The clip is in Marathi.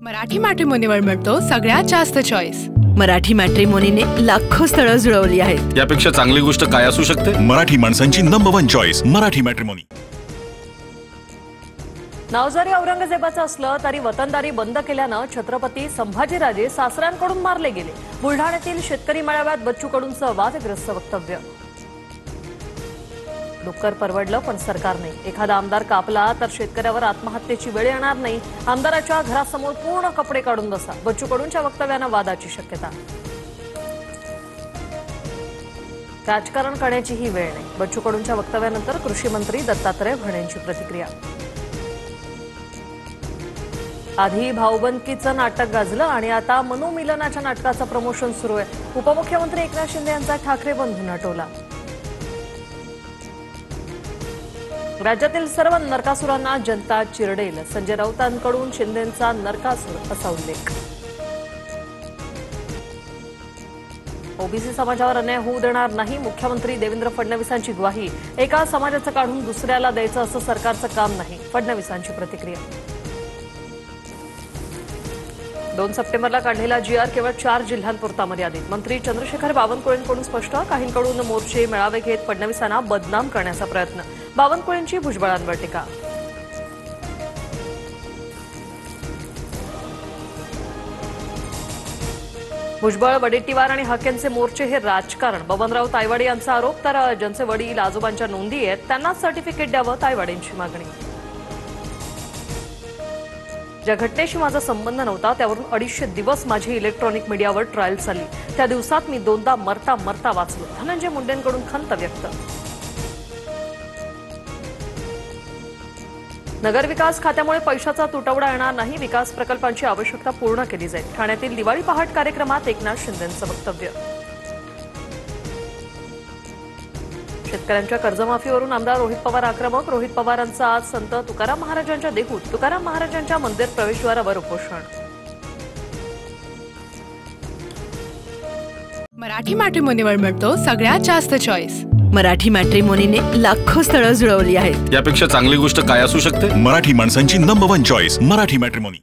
मराठी मॅट्रिमोनीवर मिळतो सगळ्यात जास्त चॉईस। मराठी मॅट्रिमोनीने लाखो स्थळं जुळवली आहेत। यापेक्षा चांगली गोष्ट काय असू शकते? मराठी माणसांची नंबर 1 चॉईस मराठी मॅट्रिमोनी। नाव जरी औरंगजेबाचं असलं तरी वतनदारी बंद केल्यानं छत्रपती संभाजीराजे सासऱ्यांकडून मारले गेले। बुलढाण्यातील शेतकरी मेळाव्यात बच्चू कडूंचं वादग्रस्त वक्तव्य। डुक्कर परवडलं पण सरकार नाही। एखादा आमदार कापला तर शेतकऱ्यावर आत्महत्येची वेळ येणार नाही। आमदाराच्या घरासमोर पूर्ण कपडे काढून बसा। बच्चू कडूंच्या वक्तव्यानं वादाची शक्यता। राजकारण करण्याची ही वेळ नाही। बच्चू कडूंच्या वक्तव्यानंतर कृषी मंत्री दत्तात्रय भरणेंची प्रतिक्रिया। आधी भाऊबंदकीचं नाटक गाजलं आणि आता मनोमिलनाच्या नाटकाचं प्रमोशन सुरू आहे। उपमुख्यमंत्री एकनाथ शिंदे यांचा ठाकरे बंधू नटवला। राज्यातील सर्व नरकासुरांना जनता चिरडेल। संजय राऊतांकडून शिंदेंचा नरकासूर असा उल्लेख। ओबीसी समाजावर अन्याय होऊ देणार नाही। मुख्यमंत्री देवेंद्र फडणवीसांची ग्वाही। एका समाजाचं काढून दुसऱ्याला द्यायचं असं सरकारचं काम नाही। फडणवीसांची प्रतिक्रिया। 2 सप्टेंबरला काढलेला जीआर केवळ 4 जिल्ह्यांपुरता मर्यादित। मंत्री चंद्रशेखर बावनकुळेंकडून स्पष्ट। काहींकडून मोर्चे मेळावे घेत फडणवीसांना बदनाम करण्याचा प्रयत्न। बावनकुळेंची भुजबळांवर टीका। भुजबळ वडेट्टीवार आणि हाकेंचे मोर्चे हे राजकारण। बबनराव तायवाडे यांचा आरोप। तर ज्यांचे वडील आजोबांच्या नोंदी आहेत त्यांनाच सर्टिफिकेट द्यावं, तायवाडेंची मागणी। ज्या घटनेशी माझा संबंध नव्हता त्यावरून 250 दिवस माझी इलेक्ट्रॉनिक मीडियावर ट्रायल चालली। त्या दिवसात मी 2दा मरता मरता वाचलो। धनंजय मुंडेंकडून खंत व्यक्त। नगरविकास खात्यामुळे पैशाचा तुटवडा येणार नाही। विकास प्रकल्पांची आवश्यकता पूर्ण केली जाईल। ठाण्यातील दिवाळी पहाट कार्यक्रमात एकनाथ शिंदेंचं वक्तव्य। शेतकऱ्यांच्या कर्जमाफीवरून आमदार रोहित पवार आक्रमक। रोहित पवारांचा आज संत तुकाराम महाराजांच्या देहूत तुकाराम महाराजांच्या मंदिर प्रवेशद्वारावर उपोषण। मराठी मॅट्रिमोनीवर मिळतो सगळ्यात जास्त चॉईस। मराठी मॅट्रिमोनीने लाखो स्थळं जुळवली आहेत। यापेक्षा चांगली गोष्ट काय असू शकते? मराठी माणसांची नंबर 1 चॉईस मराठी मॅट्रिमोनी।